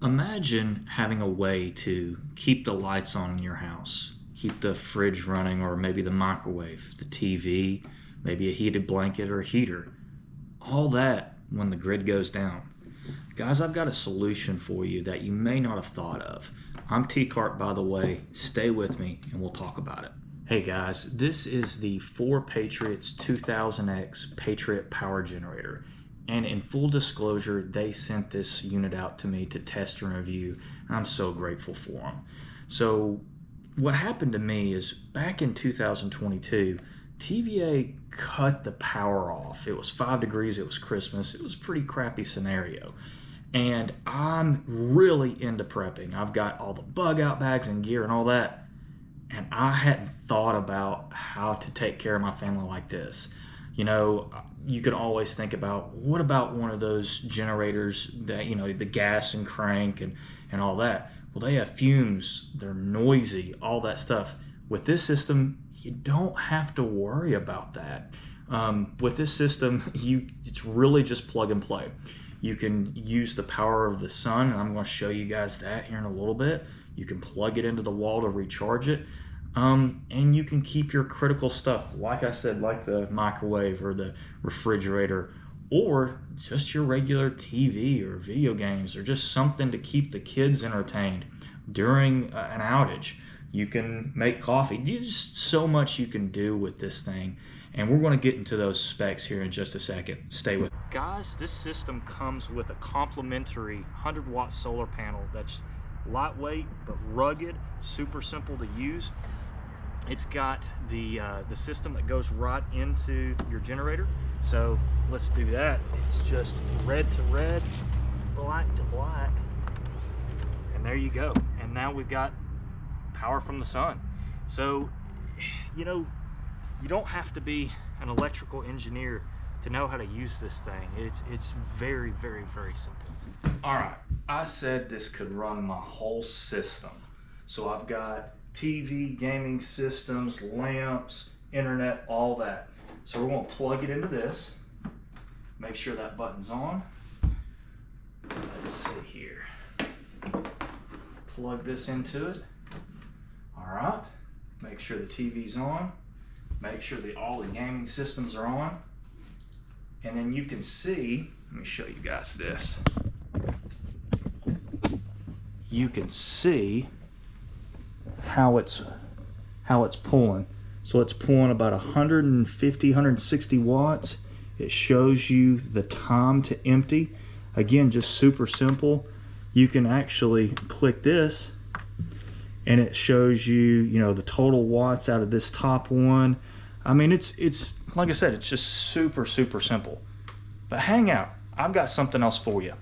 Imagine having a way to keep the lights on in your house, keep the fridge running, or maybe the microwave, the TV, maybe a heated blanket or a heater. All that when the grid goes down. Guys, I've got a solution for you that you may not have thought of. I'm T-Cart, by the way. Stay with me and we'll talk about it. Hey guys, this is the 4Patriots 2000X Patriot Power Generator. And in full disclosure, they sent this unit out to me to test and review, and I'm so grateful for them. So what happened to me is back in 2022, TVA cut the power off. It was 5 degrees, it was Christmas, it was a pretty crappy scenario. And I'm really into prepping. I've got all the bug out bags and gear and all that. And I hadn't thought about how to take care of my family like this. You know, you could always think about, what about one of those generators that, you know, the gas and crank and all that? Well, they have fumes, they're noisy, all that stuff. With this system, you don't have to worry about that. With this system, it's really just plug and play. You can use the power of the sun, and I'm going to show you guys that here in a little bit. You can plug it into the wall to recharge it. And you can keep your critical stuff, like I said, like the microwave or the refrigerator, or just your regular TV or video games, or just something to keep the kids entertained during an outage. You can make coffee. There's just so much you can do with this thing, and we're going to get into those specs here in just a second. Stay with me. Guys, this system comes with a complimentary 100-watt solar panel that's lightweight but rugged, super simple to use. It's got the system that goes right into your generator. So let's do that. It's just red to red, black to black, and there you go. And now we've got power from the sun. So, you know, you don't have to be an electrical engineer to know how to use this thing. It's very, very, very simple. All right, I said this could run my whole system. So I've got TV, gaming systems, lamps, internet, all that. So we're going to plug it into this. Make sure that button's on. Let's see here. Plug this into it. All right. Make sure the TV's on. Make sure that all the gaming systems are on. And then you can see, let me show you guys this. You can see how it's pulling. So it's pulling about 150, 160 watts. It shows you the time to empty. Again, just super simple. You can actually click this and it shows you, you know, the total watts out of this top one. I mean, it's like I said, it's just super, super simple. But hang out, I've got something else for you.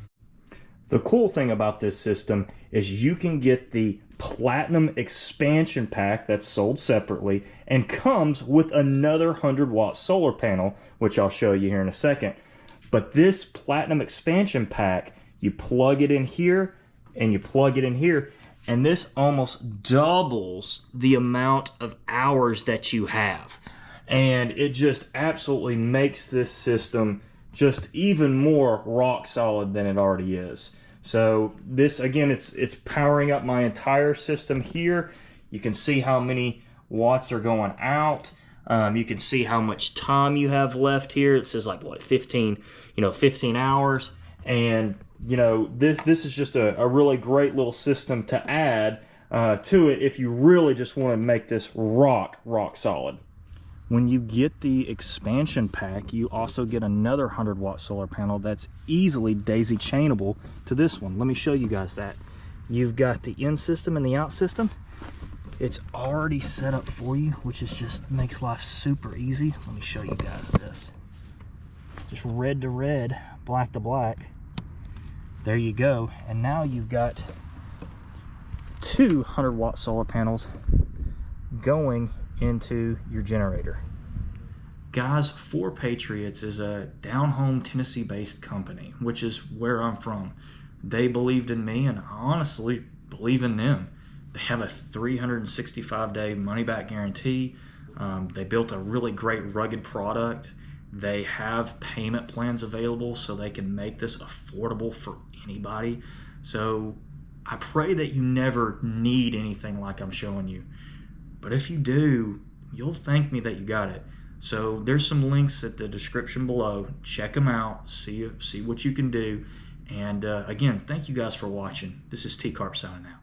The cool thing about this system is you can get the Platinum expansion pack that's sold separately and comes with another 100-watt solar panel, which I'll show you here in a second. But this Platinum expansion pack, you plug it in here and you plug it in here, and this almost doubles the amount of hours that you have. And it just absolutely makes this system just even more rock solid than it already is. So this, again, it's powering up my entire system here. You can see how many watts are going out. You can see how much time you have left here. It says like what, 15 hours. And you know, this is just a really great little system to add to it if you really just want to make this rock solid. When you get the expansion pack, you also get another 100-watt solar panel that's easily daisy chainable to this one. Let me show you guys that. You've got the in system and the out system. It's already set up for you, which is just makes life super easy. Let me show you guys this. Just red to red, black to black. There you go. And now you've got two 100-watt solar panels going into your generator. Guys, 4Patriots is a down-home Tennessee-based company, which is where I'm from. They believed in me, and I honestly believe in them. They have a 365-day money-back guarantee. They built a really great rugged product. They have payment plans available so they can make this affordable for anybody. So I pray that you never need anything like I'm showing you. But if you do, you'll thank me that you got it. So there's some links at the description below. Check them out. See what you can do. And again, thank you guys for watching. This is T-Carp signing out.